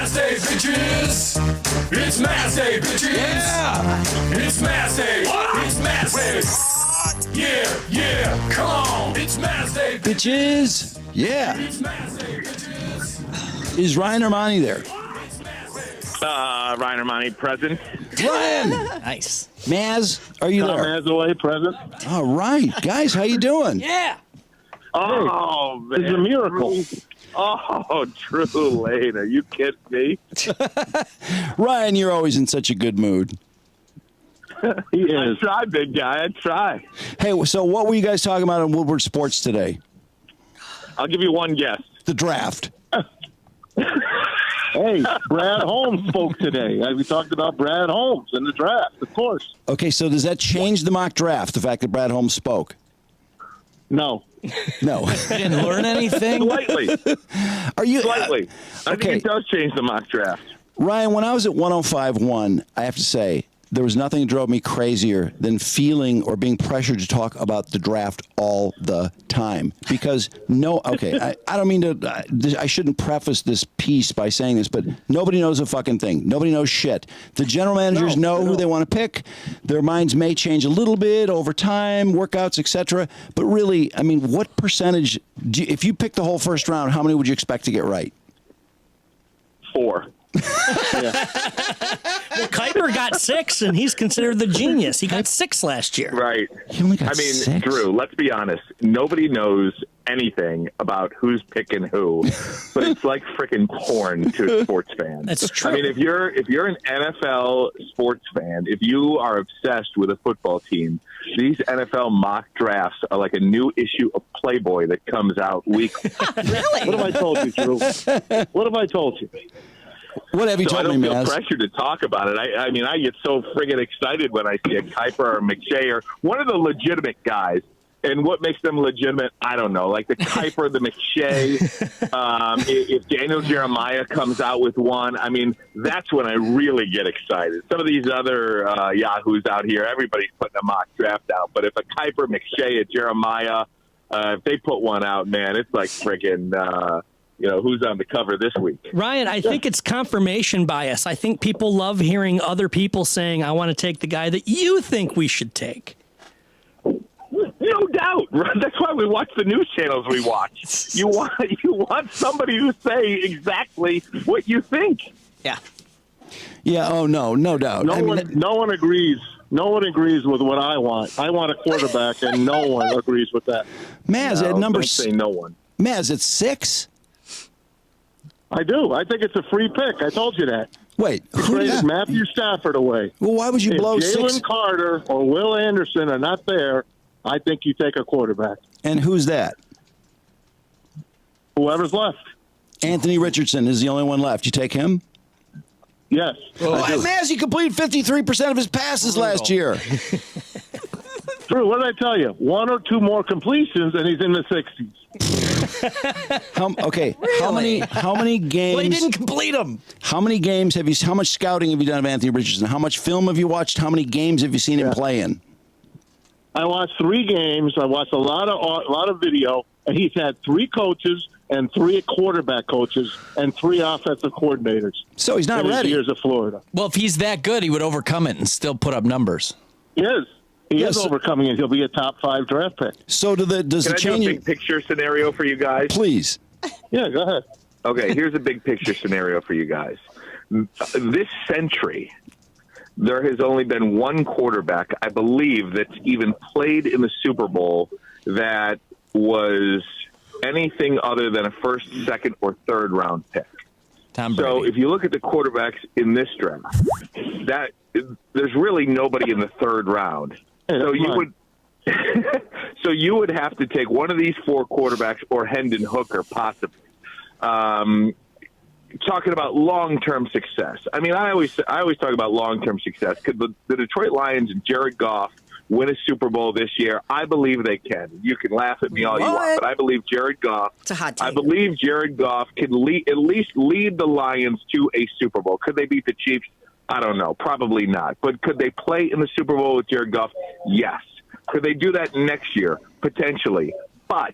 Maz Day, bitches. It's Maz Day, bitches. Yeah. It's Maz Day. It's Maz Day. Yeah. Come on. It's Maz Day, Bitches. Yeah. It's Maz Day, bitches. Is Ryan Ermanni there? Ryan Ermanni, present. Ryan. Nice. Maz, are you there? Tom Hathaway, present. All right. Guys, how you doing? Yeah. Oh, man. It's a miracle. Oh, Drew Lane. Are you kidding me? Ryan, you're always in such a good mood. He I is. try, big guy. I try. Hey, so what were you guys talking about on Woodward Sports today? I'll give you one guess. The draft. Hey, Brad Holmes spoke today. We talked about Brad Holmes in the draft, of course. Okay, so does that change the mock draft, the fact that Brad Holmes spoke? No. No. Didn't learn anything? Slightly. Are you Slightly. I okay. think it does change the mock draft. Ryan, when I was at 105.1, I have to say, there was nothing that drove me crazier than feeling or being pressured to talk about the draft all the time. Because I don't mean to, I shouldn't preface this piece by saying this, but nobody knows a fucking thing. Nobody knows shit. The general managers know who they want to pick. Their minds may change a little bit over time, workouts, etc. But really, I mean, what percentage, if you pick the whole first round, how many would you expect to get right? 4. Well, Kuiper got 6, and he's considered the genius. He got 6 last year. Right. He only got I mean, 6? Drew, let's be honest. Nobody knows anything about who's picking who, but it's like freaking porn to a sports fan. That's true. I mean, if you're an NFL sports fan, if you are obsessed with a football team, these NFL mock drafts are like a new issue of Playboy that comes out weekly. Really? What have I told you, Drew? What have I told you? What have you So I told don't me, feel Maz? pressured to talk about it. I mean, I get so friggin' excited when I see a Kuiper or McShay or one of the legitimate guys. And what makes them legitimate, I don't know. Like the Kuiper, the McShay, if Daniel Jeremiah comes out with one, I mean, that's when I really get excited. Some of these other yahoos out here, everybody's putting a mock draft out. But if a Kuiper, McShay, a Jeremiah, if they put one out, man, it's like friggin'... who's on the cover this week? Ryan, I think it's confirmation bias. I think people love hearing other people saying, I want to take the guy that you think we should take. No doubt. That's why we watch the news channels we watch. You want somebody to say exactly what you think. Yeah. Yeah, oh, no doubt. No one agrees. No one agrees with what I want. I want a quarterback, and no one agrees with that. Maz, at number don't say no one. Maz, at 6? I do. I think it's a free pick. I told you that. Wait, You who did traded that? Matthew Stafford away. Well, why would you If blow Jalen 6? Carter or Will Anderson are not there, I think you take a quarterback. And who's that? Whoever's left. Anthony Richardson is the only one left. You take him? Yes. Maz, he completed 53% of his passes last year. Drew, what did I tell you? 1 or 2 more completions, and he's in the 60s. How many games? Well, he didn't complete them. How many games have you? How much scouting have you done of Anthony Richardson? How much film have you watched? How many games have you seen him play in? I watched 3 games. I watched a lot of video, and he's had 3 coaches and 3 quarterback coaches and 3 offensive coordinators. So he's not in his ready. years of Florida. Well, if he's that good, he would overcome it and still put up numbers. He is. He Yes. is overcoming it. He'll be a top 5 draft pick. So does Can the I do a change? big picture scenario for you guys? Please. Yeah, go ahead. Okay, here's a big picture scenario for you guys. This century, there has only been one quarterback, I believe, that's even played in the Super Bowl that was anything other than a first, second, or third round pick. Tom Brady. So if you look at the quarterbacks in this draft, there's really nobody in the third round. Hey, So that's you fine. would so you would have to take one of these 4 quarterbacks or Hendon Hooker possibly. Talking about long-term success. I mean, I always talk about long-term success. Could the Detroit Lions and Jared Goff win a Super Bowl this year? I believe they can. You can laugh at me all you want, but I believe Jared Goff. It's a hot take. I believe Jared Goff can at least lead the Lions to a Super Bowl. Could they beat the Chiefs? I don't know. Probably not. But could they play in the Super Bowl with Jared Goff? Yes. Could they do that next year? Potentially. But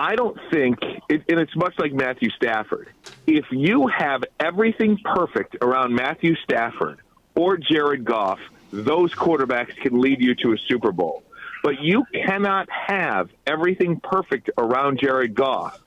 I don't think, and it's much like Matthew Stafford. If you have everything perfect around Matthew Stafford or Jared Goff, those quarterbacks can lead you to a Super Bowl. But you cannot have everything perfect around Jared Goff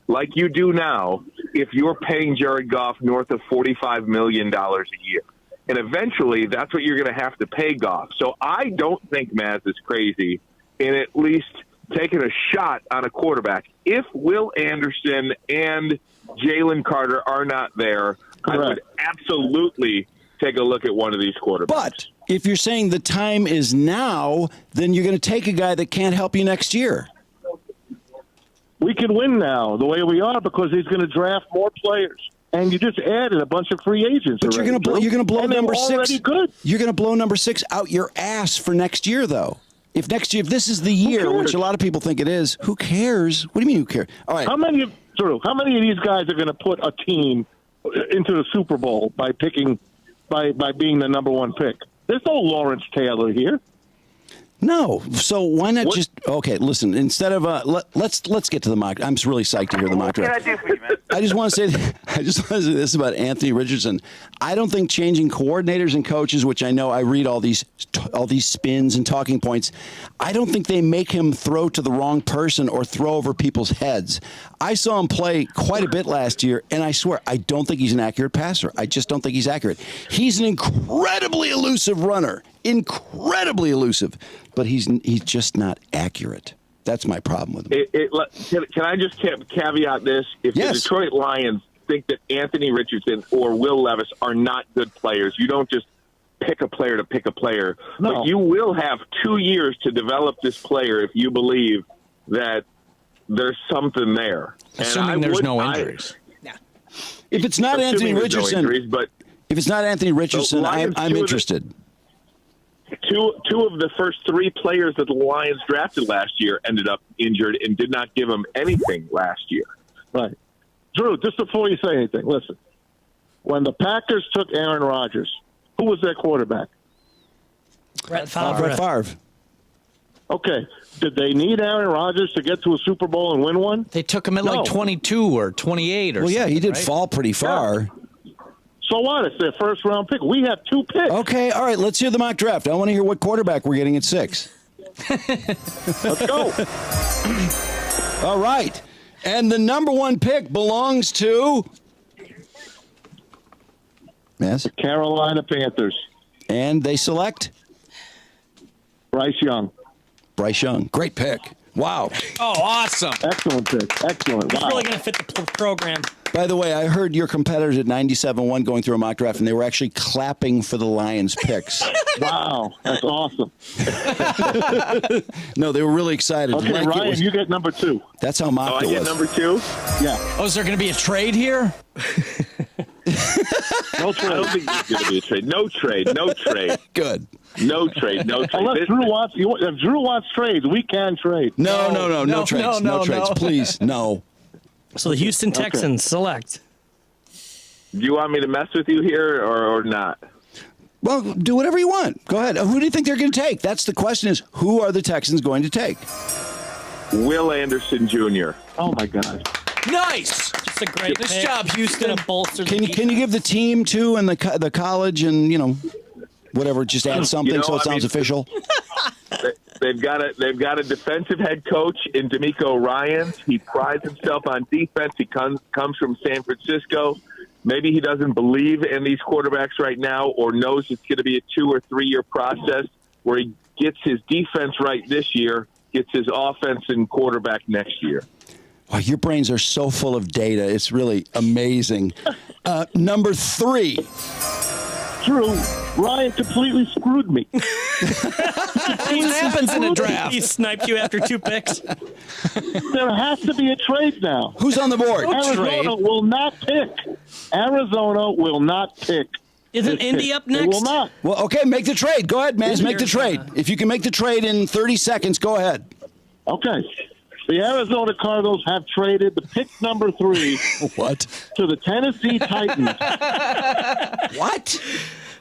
like you do now if you're paying Jared Goff north of $45 million a year. And eventually, that's what you're going to have to pay Goff. So I don't think Maz is crazy in at least taking a shot on a quarterback. If Will Anderson and Jalen Carter are not there, I would absolutely take a look at one of these quarterbacks. But if you're saying the time is now, then you're going to take a guy that can't help you next year. We can win now the way we are because he's going to draft more players. And you just added a bunch of free agents. But you're going to blow number 6. Good. You're going to blow number 6 out your ass for next year, though. If next year, if this is the year, which a lot of people think it is, who cares? What do you mean who cares? All right. How many of these guys are going to put a team into the Super Bowl by picking by being the number 1 pick? There's no Lawrence Taylor here. No. So why not just okay? Listen, instead of let's get to the mock. I'm really psyched to hear the mock draft. I just want to say this about Anthony Richardson. I don't think changing coordinators and coaches, which I know I read all these spins and talking points, I don't think they make him throw to the wrong person or throw over people's heads. I saw him play quite a bit last year, and I swear I don't think he's an accurate passer. I just don't think he's accurate. He's an incredibly elusive runner. Incredibly elusive, but he's just not accurate. That's my problem with him. Can I just caveat this? If the Detroit Lions think that Anthony Richardson or Will Levis are not good players, you don't just pick a player to pick a player. No. But you will have 2 years to develop this player if you believe that there's something there. Assuming there's no injuries. If it's not Anthony Richardson, but if it's not Anthony Richardson, I'm interested. Two of the first 3 players that the Lions drafted last year ended up injured and did not give them anything last year. Right. Drew, just before you say anything, listen. When the Packers took Aaron Rodgers, who was their quarterback? Brett Favre. Brett Favre. Okay. Did they need Aaron Rodgers to get to a Super Bowl and win one? They took him at like 22 or 28 or something. Well, yeah, he did right? fall pretty far. Yeah. So what? It's their first-round pick. We have 2 picks. Okay, all right, let's hear the mock draft. I want to hear what quarterback we're getting at 6. Let's go. All right. And the number 1 pick belongs to... Yes? The Carolina Panthers. And they select? Bryce Young. Bryce Young. Great pick. Wow. Oh, awesome. Excellent pick. Excellent. It's Wow. really going to fit the program. By the way, I heard your competitors at 97.1 going through a mock draft, and they were actually clapping for the Lions' picks. Wow. That's awesome. No, they were really excited. Okay, like Ryan, you get number 2. That's how mocked I it get was. number 2? Yeah. Oh, is there going to be a trade here? No I trade. don't think there's going to be a trade. No trade. No trade. Good. No trade. No trade. Unless Drew wants, if Drew wants trades, we can trade. No trades. No trades. Please, no. So the Houston Texans select. Do you want me to mess with you here or not? Well, do whatever you want. Go ahead. Who do you think they're going to take? That's the question is, who are the Texans going to take? Will Anderson Jr. Oh, my God. Nice. Just a great Nice pick. job, Houston. Gonna bolster Can the you give the team too and the college and whatever? Just add something so it sounds official. They've got a defensive head coach in D'Amico Ryans. He prides himself on defense. He comes from San Francisco. Maybe he doesn't believe in these quarterbacks right now or knows it's going to be a 2 or 3 year process where he gets his defense right this year, gets his offense and quarterback next year. Wow, your brains are so full of data. It's really amazing. Number 3. Drew, Ryan completely screwed me. What happens in a draft? He sniped you after 2 picks. There has to be a trade now. Who's on the board? Arizona will not pick. Arizona will not pick. Isn't Indy up next? They will not. Well, okay, make the trade. Go ahead, Maz. Make the trade. If you can make the trade in 30 seconds, go ahead. Okay. The Arizona Cardinals have traded the pick number 3 What? to the Tennessee Titans. What?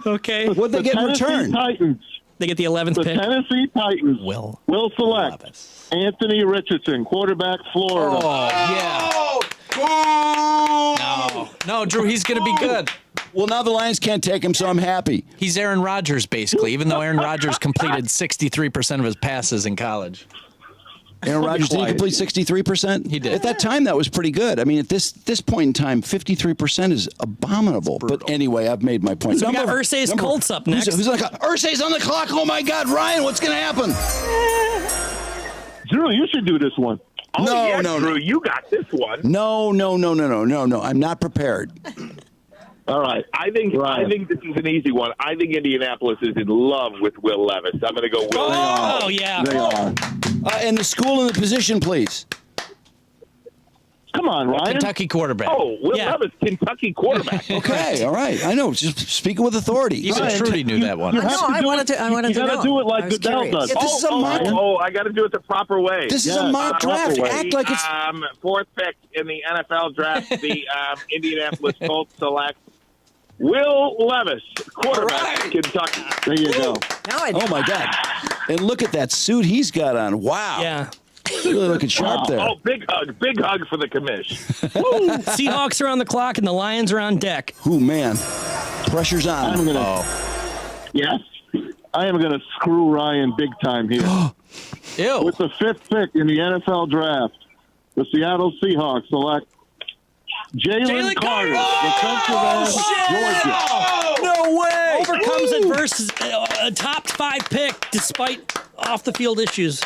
Okay. What'd they get in Tennessee return? Titans They get the 11th The pick. Tennessee Titans Will select Levis. Anthony Richardson, quarterback, Florida. Oh, yeah. No, Drew, he's going to be good. Well, now the Lions can't take him, so I'm happy. He's Aaron Rodgers, basically, even though Aaron Rodgers completed 63% of his passes in college. Aaron Rodgers, did he complete 63%? He did. At that time, that was pretty good. I mean, at this point in time, 53% is abominable. But anyway, I've made my point. So we got Irsay's Colts up next. Who's on the clock? Irsay's on the clock. Oh, my God. Ryan, what's going to happen? Drew, you should do this one. Oh, No, yeah, no, Drew, you got this one. No. I'm not prepared. All right. I think this is an easy one. I think Indianapolis is in love with Will Levis. I'm going to go Will Levis. Oh, yeah. They are. And the school and the position, please. Come on, Ryan. Kentucky quarterback. Oh, Will Yeah. Levis, Kentucky quarterback. Okay, all right. I know. Just speaking with authority. Even Ryan, Trudy knew that one. You have No, to I do wanted it- to- I wanted you to gotta know. do it I like was Goodell curious. does. Yeah, this is a mock. I got to do it the proper way. This is a Yes. mock draft. Proper way. Act like it's. Fourth pick in the NFL draft. The Indianapolis Colts select Will Levis, quarterback, Kentucky. There you go. Now I Oh, my God. And look at that suit he's got on. Wow. Yeah. Really looking sharp there. Oh, big hug for the commish. Seahawks are on the clock and the Lions are on deck. Ooh, man. Pressure's on. I'm gonna. Yes. I am gonna screw Ryan big time here. Ew. With the 5th pick in the NFL draft, the Seattle Seahawks select Jalen Carter, defensive end, Georgia. No way. Overcomes adverse top 5 pick despite off the field issues.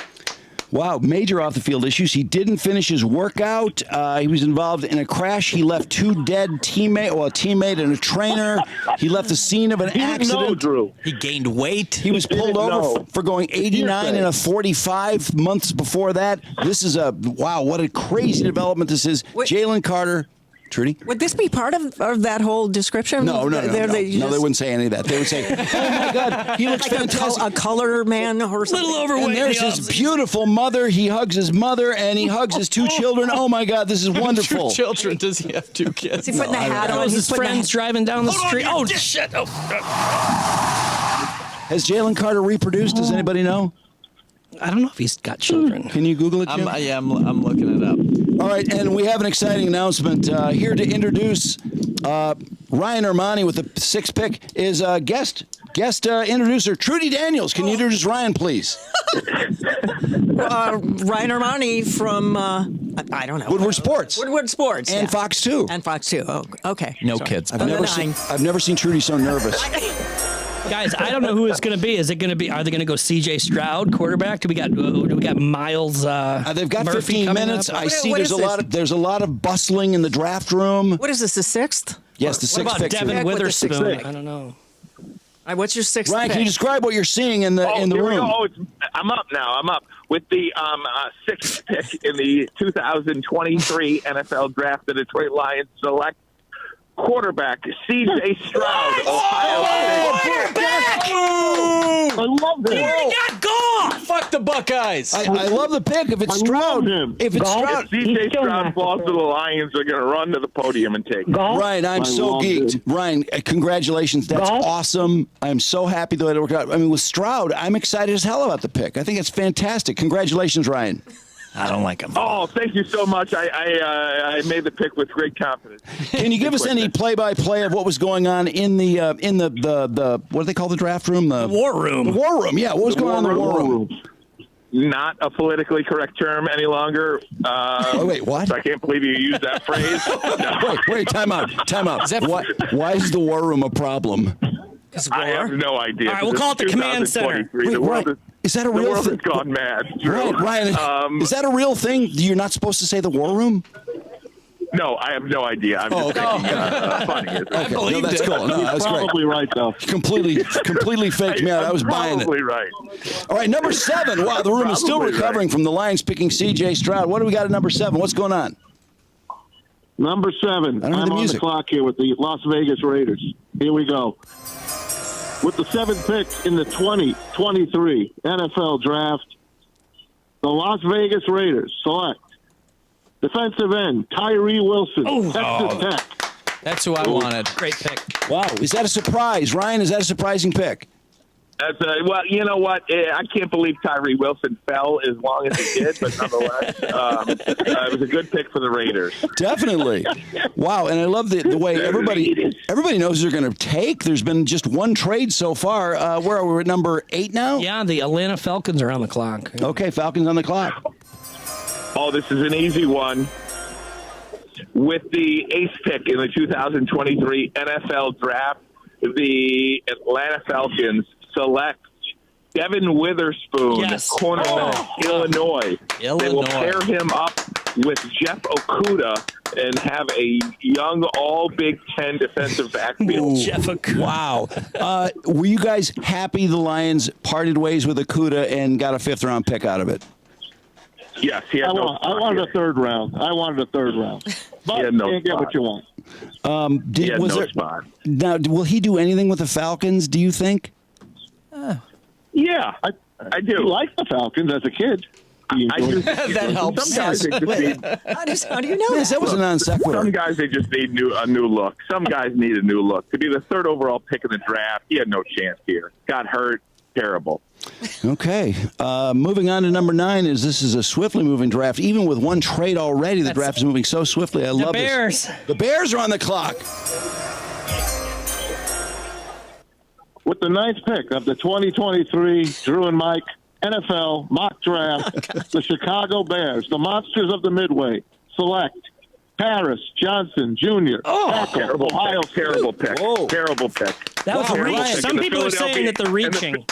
Wow, major off the field issues. He didn't finish his workout. He was involved in a crash. He left 2 dead teammates, well, a teammate and a trainer. He left the scene of an He didn't know, accident. Drew. He gained weight. He was pulled didn't over know. for going 89 and a 45 months before that. This is wow, what a crazy development this is. Wait. Jalen Carter. Trudy? Would this be part of that whole description? No. They They just- wouldn't say any of that. They would say, oh, my God, he looks like fantastic. a color man or something. Little overweight. And there's his beautiful mother. He hugs his mother, and he hugs his 2 children. Oh, my God, this is wonderful. 2 children. Does he have 2 kids? Is he putting the hat on? Those He's his putting friends driving down the street. Oh, shit. Oh. Has Jalen Carter reproduced? Does anybody know? I don't know if he's got children. Can you Google it, Jim? I'm looking it up. All right, and we have an exciting announcement. Here to introduce Ryan Ermanni with the 6th pick is guest introducer Trudy Daniels. Can you introduce Ryan, please? Ryan Ermanni from I don't know. Woodward Sports. Woodward Sports And yeah. Fox 2. And Fox 2. Oh, okay. No Sorry. kids. I've never seen Trudy so nervous. Guys, I don't know who it's going to be. Is it going to be? Are they going to go C.J. Stroud, quarterback? Do we got Miles? They've got Murphy 15 coming minutes. up? I What- see what there's is a this? lot of bustling in the draft room. What is this? The 6th? Yes, the 6th What about pick. Devin Pick with the Witherspoon? 6th pick. I don't know. What's your 6th Ryan, pick? can you describe what you're seeing in the Here we room? go. Oh, I'm up now. I'm up with the 6th pick in the 2023 NFL Draft. The Detroit Lions select quarterback C.J. Stroud, Ohio State. I love him. got golf. Fuck the Buckeyes. I love the pick. If it's I Stroud, love him. if it's Stroud, If C.J. Stroud falls to the Lions, they're going to run to the podium and take him. Ryan, I'm I so love geeked. him. Ryan, congratulations. That's awesome. I'm so happy the way it worked out. I mean, with Stroud, I'm excited as hell about the pick. I think it's fantastic. Congratulations, Ryan. I don't like him. Oh, thank you so much. I made the pick with great confidence. Can you give us any play-by-play of what was going on in the what do they call the draft room? The War room. The war room. Yeah, what was going on in the war room? Not a politically correct term any longer. Oh, wait, what? I can't believe you used that phrase. No. Wait, time out. Is that- Why is the war room a problem? I have no idea. All right, we'll call it the command center. 2023. The world Is that a the real world thing? has gone mad. Drew. Ryan, is that a real thing? You're not supposed to say the war room? No, I have no idea. I'm just okay. making funny. Okay, believed that's it. cool. No, that's great. Probably right, though. Completely faked me out. I was buying it. Probably right. All right, number 7. Wow, the room is still Probably recovering right. from the Lions picking C.J. Stroud. What do we got at number 7? What's going on? Number 7. I don't hear I'm the on music. the clock here with the Las Vegas Raiders. Here we go. With the 7th pick in the 2023 NFL Draft, the Las Vegas Raiders select defensive end Tyree Wilson, Texas Tech. That's who I wanted. Great pick. Wow, is that a surprise? Ryan, is that a surprising pick? Well, you know what? I can't believe Tyree Wilson fell as long as he did, but nonetheless, it was a good pick for the Raiders. Definitely. Wow, and I love the way everybody knows they're going to take. There's been just one trade so far. Where are we at number 8 now? Yeah, the Atlanta Falcons are on the clock. Okay, Falcons on the clock. Oh, this is an easy one. With the 8th pick in the 2023 NFL Draft, the Atlanta Falcons select Devin Witherspoon, Yes. cornerback, Illinois. They will pair him up with Jeff Okuda and have a young all Big Ten defensive backfield. Jeff Okuda. Wow. Were you guys happy the Lions parted ways with Okuda and got a 5th-round pick out of it? Yes, he had I wanted a third round. But you can't get what you want. He had no spot. Now, will he do anything with the Falcons, do you think? Yeah, I do. You like the Falcons as a kid. That helps. Some guys, they just need, How do you know Yes, that was a non sequitur. some guys, they just need a new look. Some guys need a new look. To be the 3rd overall pick in the draft, he had no chance here. Got hurt. Terrible. Okay. Moving on to number 9 this is a swiftly moving draft. Even with one trade already, the draft is moving so swiftly. I love Bears. this. The Bears are on the clock. With the 9th pick of the 2023 Drew and Mike NFL mock draft, the Chicago Bears, the monsters of the Midway, select Paris Johnson Jr. Terrible Ohio pick. Terrible pick. Whoa. Terrible pick. That was a Terrible reach. pick. Some And the people are saying that they're reaching.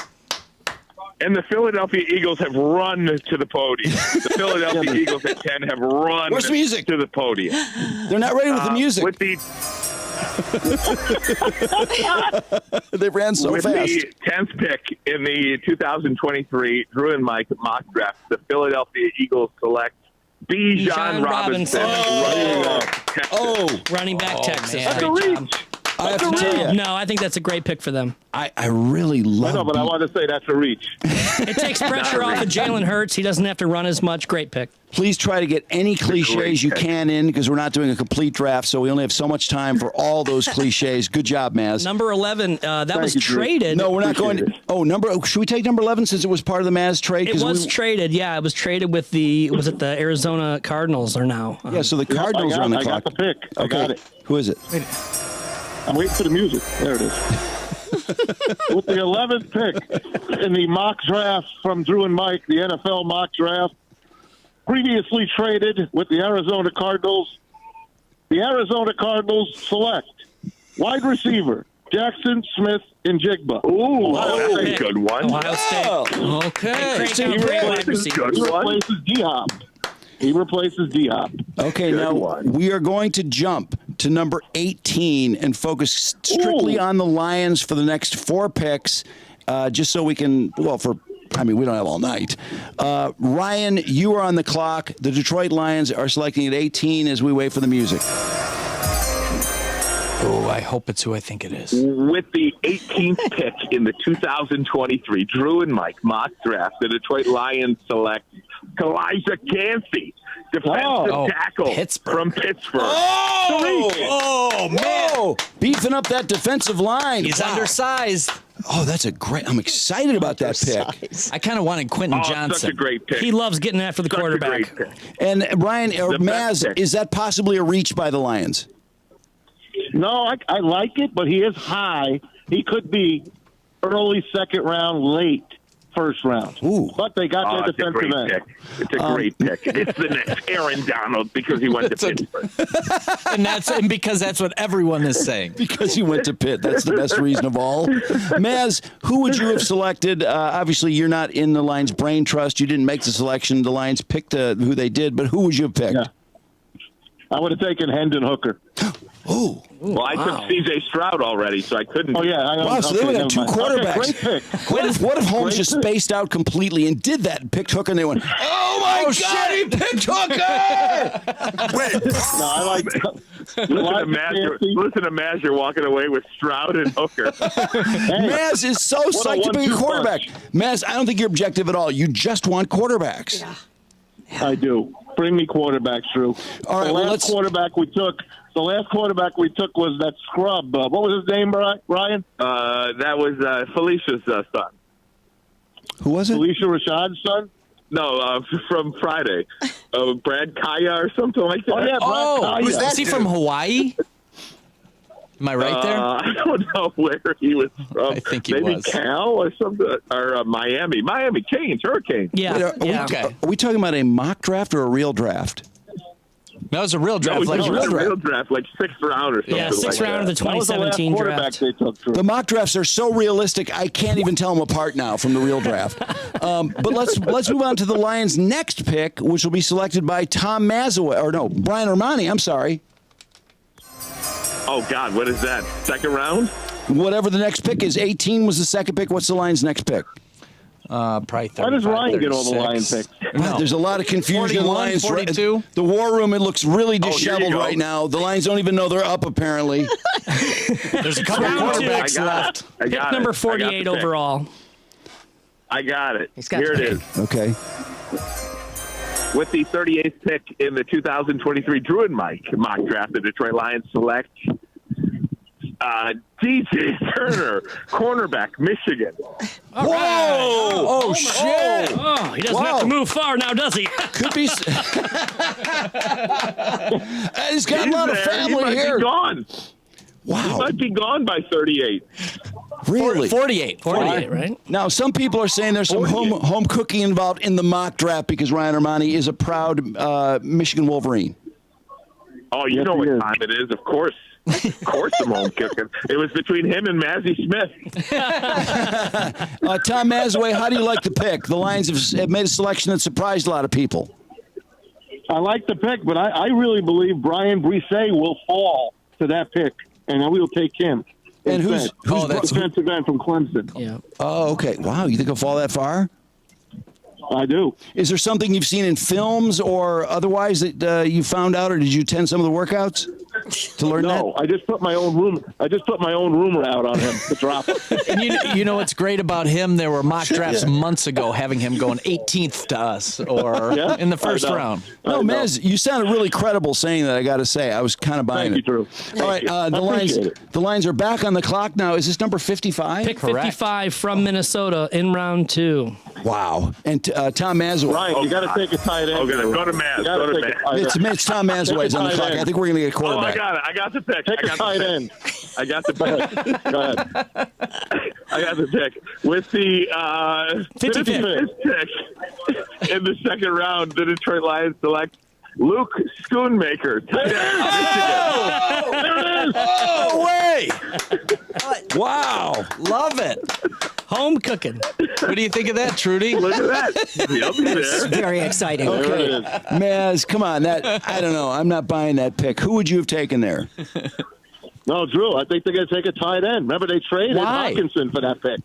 And the Philadelphia Eagles have run to the podium. The Philadelphia Eagles at 10 have run Where's the music? to the podium. They're not ready with the music. With the They ran so with fast. the 10th pick in the 2023 Drew and Mike mock draft, the Philadelphia Eagles select Bijan Robinson. Running back Texas. man. Great job. I have to tell you, No, I think that's a great pick for them. I really love I know, but I wanted to say that's a reach. It takes pressure off of Jalen Hurts. He doesn't have to run as much. Great pick. Please try to get any cliches you can in because we're not doing a complete draft, so we only have so much time for all those cliches. Good job, Maz. Number 11, that was you, Drew. traded. No, we're not going to. Should we take number 11 since it was part of the Maz trade? It was traded. Yeah, it was traded with the Arizona Cardinals are now. Yeah, so the Cardinals are on the I clock. got the pick. I got it. Who is it? I'm waiting for the music. There it is. With the 11th pick in the mock draft from Drew and Mike, the NFL mock draft, previously traded with the Arizona Cardinals, the Arizona Cardinals select wide receiver Jackson Smith and Jigba. Ooh, Ohio that's a State. good one. Ohio State. Okay. Great job, great wide That's a receiver. good He one. replaces D-Hop. He replaces D-Hop. Okay, Good now one. we are going to jump to number 18 and focus strictly on the Lions for the next 4 picks, just so we can, we don't have all night. Ryan, you are on the clock. The Detroit Lions are selecting at 18 as we wait for the music. Oh, I hope it's who I think it is. With the 18th pick in the 2023 Drew and Mike mock draft, the Detroit Lions select Elijah Cansey, defensive tackle Pittsburgh. from Pittsburgh. Oh, man. Whoa! Beefing up that defensive line. He's Wow. undersized. Oh, that's I'm excited about that pick. I kind of wanted Quentin Johnson. Such a great pick. He loves getting after the Such a quarterback. great pick. And Ryan, or The best Maz, pick. is that possibly a reach by the Lions? No, I like it, but he is high. He could be early second round, late first round. Ooh. But they got their It's a defensive great end. pick. It's a great pick. It's the next Aaron Donald because he went to Pittsburgh. and because that's what everyone is saying. Because he went to Pitt. That's the best reason of all. Maz, who would you have selected? Obviously, you're not in the Lions' brain trust. You didn't make the selection. The Lions picked who they did, but who would you have picked? Yeah. I would have taken Hendon Hooker. Oh, Well, I took C.J. Stroud already, so I couldn't. Oh, yeah. wow, so they would have 2 quarterbacks. Okay, great pick. What if Holmes Great just pick. spaced out completely and did that and picked Hooker and they went, oh my God, he picked Hooker! No, I like Listen to Maz, you're walking away with Stroud and Hooker. Maz is so psyched to be a 1-2 quarterback. Maz, I don't think you're objective at all. You just want quarterbacks. I do. Bring me quarterbacks, Drew. All right, the well, last let's- quarterback we took The last quarterback we took was that scrub. What was his name, Ryan? That was Felicia's son. Who was it? Felicia Rashad's son? No, from Friday. Brad Kaya or something like that. Oh, yeah, Brad Kaya. Is he from Hawaii? Am I right there? I don't know where he was from. I think he Maybe was. Cal or something, or Miami. Miami Canes, Hurricanes. Yeah. Wait, yeah. Okay. Are we talking about a mock draft or a real draft? That was a real draft. No, like it was a real draft, like 6th round or something. Yeah, sixth like round of that. the That was the last 2017 quarterback draft. they took through. The mock drafts are so realistic, I can't even tell them apart now from the real draft. But let's move on to the Lions' next pick, which will be selected by Brian Ermanni. I'm sorry. Oh, God, what is that? Second round? Whatever the next pick is, 18 was the second pick. What's the Lions' next pick? Probably 35, How does Ryan get all the 36. Lion picks? Wow, there's a lot of confusion. 41, Lions, 42. The war room, it looks really here you disheveled go. right now. The Lions don't even know they're up, apparently. There's a couple Round two. quarterbacks I got left. it. I Pick got number it. I got the 48 pick. overall. I got it. He's got Here the it pick. is. Okay. With the 38th pick in the 2023 Druid mock draft, the Detroit Lions select DJ Turner, cornerback, Michigan. Whoa! Oh, shit! Oh, he doesn't have to move far now, does he? Could be. He's got a lot of He's there. He family might here. Be gone. He Wow. might be gone by 38. Really? 48. 48, right? Now, some people are saying there's some home cooking involved in the mock draft because Ryan Ermanni is a proud Michigan Wolverine. Oh, you Yes, know he what is. time it is, of course. Of course, I'm home cooking. It was between him and Mazzy Smith. Tom Mazaway, how do you like the pick? The Lions have made a selection that surprised a lot of people. I like the pick, but I really believe Brian Brisset will fall to that pick, and we will take him. And who's defensive end from Clemson? Yeah. Oh, okay. Wow, you think he'll fall that far? I do. Is there something you've seen in films or otherwise that you found out, or did you attend some of the workouts to learn No, that? I just put my own rumor out on him to drop him. And you know what's great about him? There were mock drafts months ago having him going 18th to us or Yeah? in the first I know. round. No, I know. Maz, you sounded really credible saying that. I got to say, I was kind of buying Thank you, it. Drew. All right, the I Lions. appreciate it. The Lions are back on the clock now. Is this number 55? Pick Correct. 55 from Minnesota in round 2. Wow. And Tom Mazaway. Ryan, you got to take a tight end. Okay, go to Maz. You gotta Go to take a Maz. tight end. It's Tom Mazaway's on the Tight clock. end. I think we're going to get a Oh, I quarterback. got it. I got the pick. Take I a got tight the end. pick. I got the pick. Go ahead. I got the pick. With the 55th 55th pick in the second round, the Detroit Lions select Luke Schoonmaker, tight end, Michigan. There it is. No way! Wow. Love it. Home cooking. What do you think of that, Trudy? Look at that. He'll be there. Very exciting. There Okay. it is. Maz, come on. I don't know. I'm not buying that pick. Who would you have taken there? No, Drew, I think they're going to take a tight end. Remember, they traded Why? Hawkinson for that pick.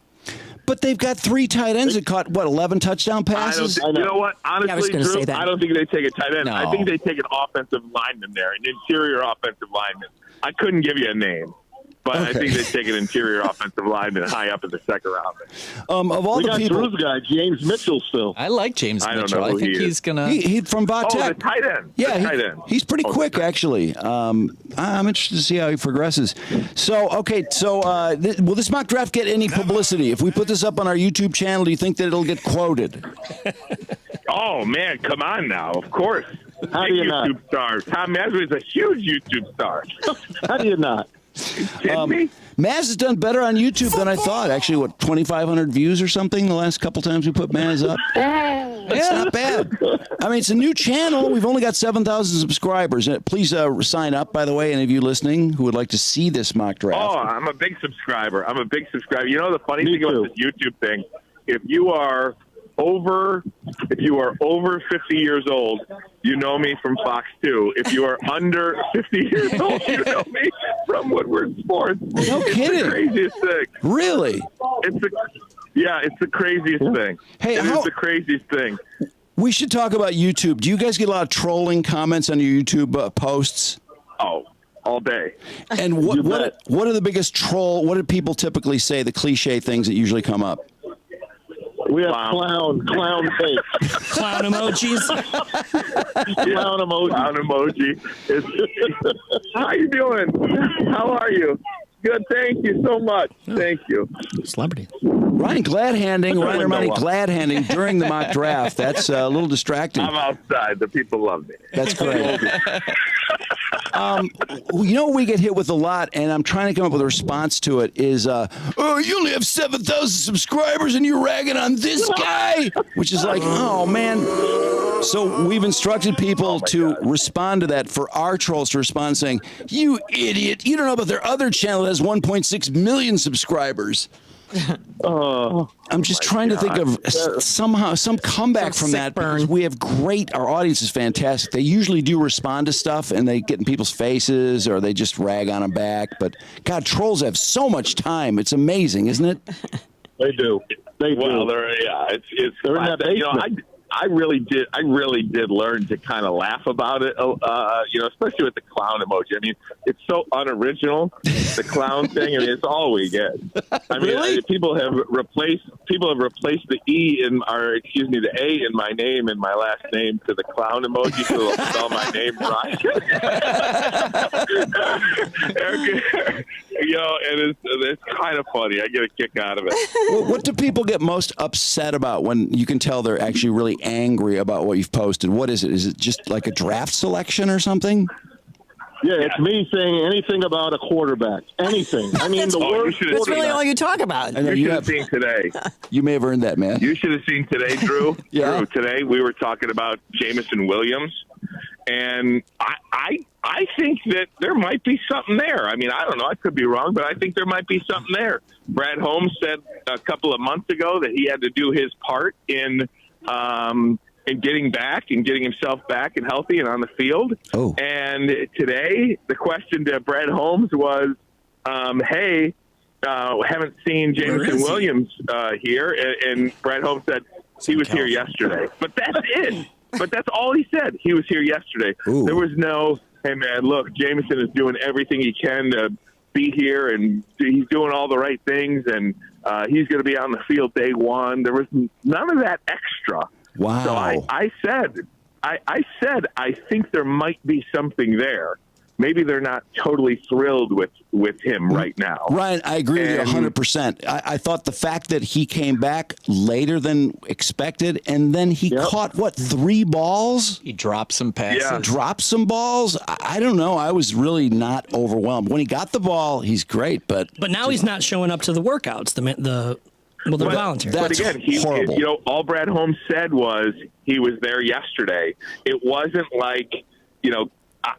But they've got 3 tight ends that caught, 11 touchdown I don't passes? think, you know what? I was Honestly, gonna Drew, say that. I don't think they take a tight end. No. I think they take an offensive lineman there, an interior offensive lineman. I couldn't give you a name, but I Okay. think they take an interior offensive lineman high up in the second round. Of all We the got people, Drew's guy, James Mitchell, still. I like James I don't Mitchell. know I who think he is. he's going to. he from Oh, the Vatech. tight end. Yeah, the tight end. he's pretty Oh, quick, actually. I'm interested to see how he progresses. So, will this mock draft get any publicity? If we put this up on our YouTube channel, do you think that it'll get quoted? Oh, man, come on now. Of course. How Big do you not? YouTube star. Tom Mazur is a huge YouTube star. How do you not? Kidding me? Maz has done better on YouTube than I thought. Actually, 2,500 views or something the last couple times we put Maz up? It's not bad. I mean, it's a new channel. We've only got 7,000 subscribers. Please sign up, by the way, any of you listening who would like to see this mock draft. Oh, I'm a big subscriber. You know the funny Me thing about too. this YouTube thing, if you are over 50 years old, you know me from Fox 2. If you are under 50 years old, you know me from Woodward Sports. No It's kidding. the craziest thing. Really? It's the craziest thing. Hey, it is the craziest thing. We should talk about YouTube. Do you guys get a lot of trolling comments on your YouTube posts? Oh, all day. And You bet. what are the biggest what do people typically say, the cliche things that usually come up? We have clown takes. Clown emojis. Clown emoji. Clown emoji. How you doing? How are you? Good, thank you so much. Thank you. Celebrity. Ryan Ermanni glad handing during the mock draft. That's a little distracting. I'm outside. The people love me. That's great. You know what we get hit with a lot, and I'm trying to come up with a response to it, is, you only have 7,000 subscribers and you're ragging on this guy, which is like, oh, man. So we've instructed people to respond to that, for our trolls to respond saying, you idiot, you don't know about their other channel that has 1.6 million subscribers. I'm just trying to think of somehow some comeback from that, because we have our audience is fantastic. They usually do respond to stuff and they get in people's faces or they just rag on them back. But God, trolls have so much time. It's amazing, isn't it? They do. Well, it's they're in that basement. I really did learn to kind of laugh about it, especially with the clown emoji. I mean, it's so unoriginal, the clown thing. I mean, it's all we get. I mean, people have replaced the the A in my name and my last name to the clown emoji, so they'll spell my name right. And it's kind of funny. I get a kick out of it. Well, what do people get most upset about when you can tell they're actually really angry about what you've posted? What is it? Is it just like a draft selection or something? Yeah, it's me saying anything about a quarterback. Anything. I mean, the worst quarterback. That's really all you talk about. I know you should have seen today. You may have earned that, man. You should have seen today, Drew. Yeah. Drew, today we were talking about Jameson Williams, and I think that there might be something there. I mean, I don't know. I could be wrong, but I think there might be something there. Brad Holmes said a couple of months ago that he had to do his part in getting back and getting himself back and healthy and on the field. Oh. And today, the question to Brad Holmes was, hey, haven't seen Jameson Williams here. And Brad Holmes said he was here yesterday. But that's it. But that's all he said. He was here yesterday. Ooh. There was no, hey, man, look, Jameson is doing everything he can to be here, and he's doing all the right things, and he's going to be on the field day one. There was none of that extra. Wow. So I said, I think there might be something there. Maybe they're not totally thrilled with him right now. Ryan, I agree with you 100%. I thought the fact that he came back later than expected, and then he caught, 3 balls? He dropped some passes. Yeah. Dropped some balls? I don't know. I was really not overwhelmed. When he got the ball, he's great, but now he's not showing up to the workouts. They're voluntary. That's but again, horrible. All Brad Holmes said was he was there yesterday. It wasn't like,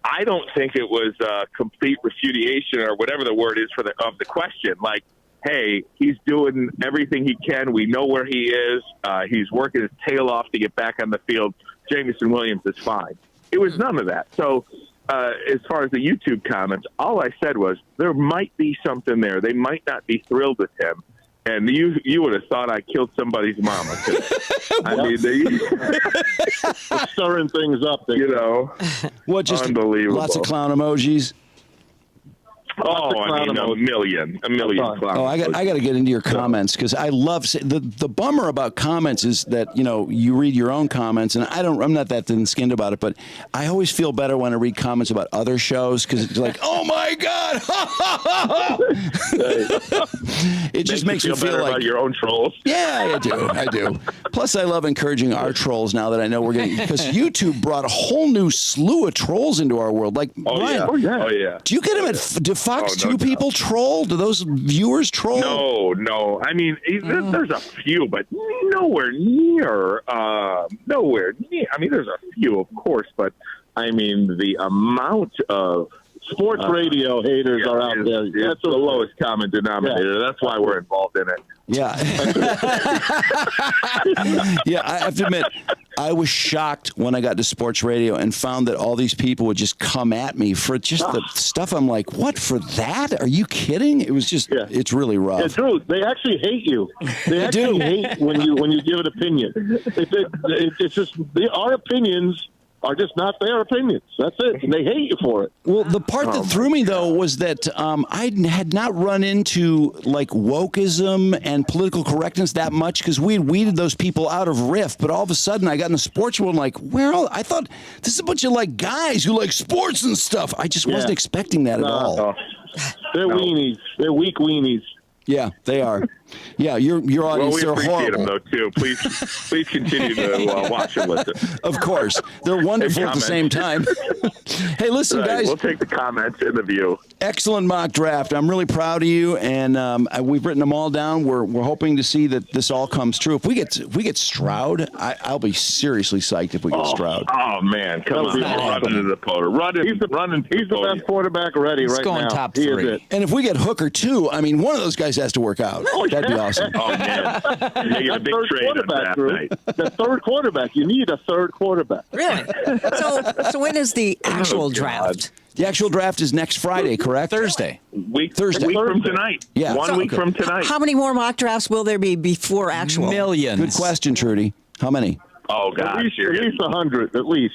I don't think it was a complete refutation or whatever the word is of the question. Like, hey, he's doing everything he can. We know where he is. He's working his tail off to get back on the field. Jameson Williams is fine. It was none of that. So as far as the YouTube comments, all I said was there might be something there. They might not be thrilled with him. And you would have thought I killed somebody's mama. I mean, They're stirring things up. What, just unbelievable. Lots of clown emojis. A million clowns. Oh, I got to get into your comments, because I love the bummer about comments is that you read your own comments, and I'm not that thin-skinned about it, but I always feel better when I read comments about other shows, because it's like, oh my god, it just makes me feel like about your own trolls. Yeah, I do. Plus, I love encouraging our trolls now that I know we're getting, because YouTube brought a whole new slew of trolls into our world. Like, Ryan, Oh yeah. do you get them do Fox 2 people troll? Do those viewers troll? No. I mean, there's a few, but nowhere near. I mean, there's a few, of course, but I mean, the amount of sports radio haters are out there. That's the lowest common denominator. That's why we're involved in it. Yeah. Yeah, I have to admit, I was shocked when I got to sports radio and found that all these people would just come at me for just the stuff. I'm like, what, for that? Are you kidding? It was just, it's really rough. It's true. They actually hate you. They actually hate when you give an opinion. It's just our opinions are just not their opinions. That's it. And they hate you for it. Well, the part that threw me, though, was that I had not run into, like, wokeism and political correctness that much because we had weeded those people out of Riff. But all of a sudden, I got in the sports world, like, I thought this is a bunch of, like, guys who like sports and stuff. I just wasn't expecting that at all. They're weenies. They're weak weenies. Yeah, they are. Yeah, your audience, we they're appreciate horrible. them, though, too. Please continue to watch and listen. Of course. They're wonderful at the same time. Hey, listen, Right, guys. we'll take the comments in the view. Excellent mock draft. I'm really proud of you, and we've written them all down. We're hoping to see that this all comes true. If we get Stroud, I'll be seriously psyched if we get Stroud. Oh man, come on, run into the podium. He's the Best quarterback ready He's right going now. top He is 3. it. And if we get Hooker too, I mean, one of those guys has to work out. That'd be awesome. Oh man, making a big Third trade on quarterback, draft Drew. night. The third quarterback. You need a third quarterback. Really? So when is the actual God. draft? The actual draft is next Friday, correct? Thursday. Thursday. Week from tonight. Yeah. One week from tonight. How many more mock drafts will there be before actual? Millions. Good question, Trudy. How many? Oh At gosh, least 100, at least.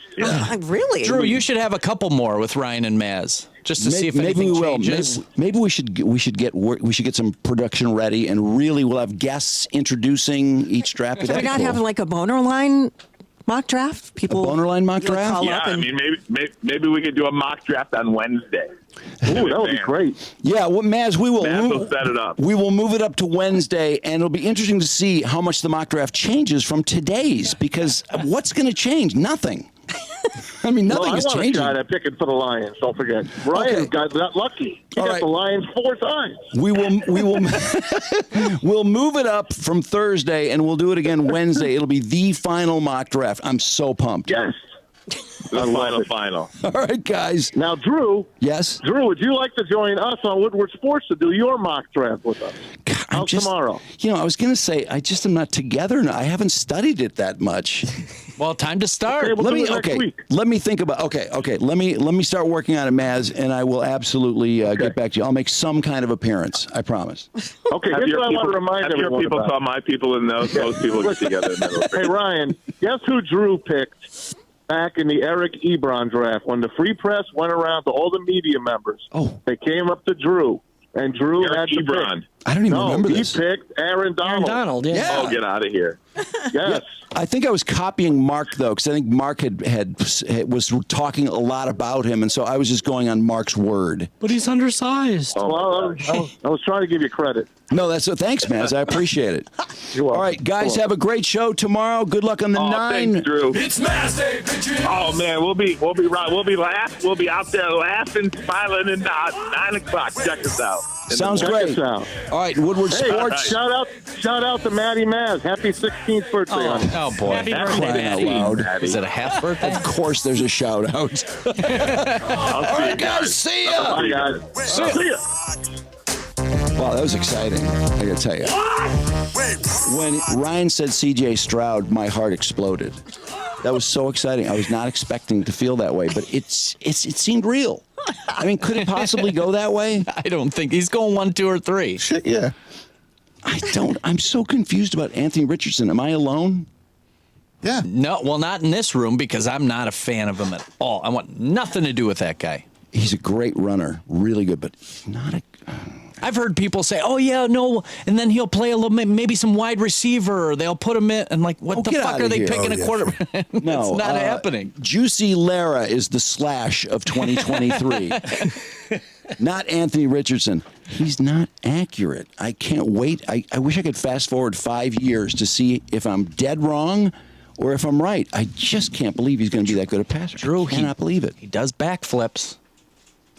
Really? Drew, you should have a couple more with Ryan and Maz, just to see if Maybe anything we will. changes. Maybe we should get some production ready, and really we'll have guests introducing each draft. Do we not have like a boner line mock draft? People boner line mock you, like, draft? call Yeah, up I and- mean maybe we could do a mock draft on Wednesday. Ooh, that would be great. Yeah, well, Maz, we will. Maz will set it up. We will move it up to Wednesday, and it'll be interesting to see how much the mock draft changes from today's. Because what's going to change? Nothing. I mean, nothing is I want changing. a guy that picking for the Lions. Don't forget. Ryan got lucky. He All got right. the Lions 4 times. We will we'll move it up from Thursday, and we'll do it again Wednesday. It'll be the final mock draft. I'm so pumped. Yes. The final. All right, guys. Now, Drew, Yes. would you like to join us on Woodward Sports to do your mock draft with us? I'm How's tomorrow? You know, I was going to say I just am not together now. I haven't studied it that much. Well, time to start. Okay, we'll do it next week. Let me think about. Okay. Let me start working on it, Maz, and I will absolutely get back to you. I'll make some kind of appearance. I promise. Okay, Have here's your what I want to remind have your everyone people about. call my people, and those people get together. In the middle. Hey, Ryan, guess who Drew picked back in the Eric Ebron draft when the Free Press went around to all the media members? Oh. They came up to Drew, and Drew Eric had to Ebron. pick. I don't even No, remember he this. picked Aaron Donald. Donald, yeah. Yeah. Oh, get out of here. Yes. I think I was copying Mark though, because I think Mark was talking a lot about him, and so I was just going on Mark's word. But he's undersized. Well, I was trying to give you credit. No, that's thanks, Maz. I appreciate it. You're welcome. All right, guys, have a great show tomorrow. Good luck on the Oh, 9. thanks, Drew. It's Maz Day, bitches. Oh man, we'll be out there laughing, smiling, and 9 o'clock. Check us out. Sounds Check great. us out. All right, Woodward Hey, Sports. shout out to Maddie Maz. Happy 16th birthday on Oh, boy. Happy Crying birthday. out loud. Is it a half birthday? Of course, there's a shout out. I'll see All right, you guys, see ya. Bye, guys. See ya. Wow, that was exciting. I gotta tell you. When Ryan said C.J. Stroud, my heart exploded. That was so exciting. I was not expecting to feel that way, but it seemed real. I mean, could it possibly go that way? I don't think he's going 1, 2, or 3. Yeah. I'm so confused about Anthony Richardson. Am I alone? Yeah. No, well, not in this room because I'm not a fan of him at all. I want nothing to do with that guy. He's a great runner, really good, but not a. I've heard people say, "Oh yeah, no," and then he'll play a little, maybe some wide receiver. Or they'll put him in, and like, what the get fuck outta are they here. picking Oh, a yeah. quarterback? No, it's not happening. Juicy Lara is the Slash of 2023. Not Anthony Richardson. He's not accurate. I can't wait. I wish I could fast forward 5 years to see if I'm dead wrong or if I'm right. I just can't believe he's going to be that good a passer. Drew, I cannot believe it. He does backflips.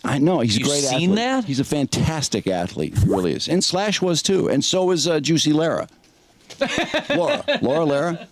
I know. He's a You great athlete. seen that? He's a fantastic athlete. He really is. And Slash was too. And so was Juicy Lara. Laura. Lara?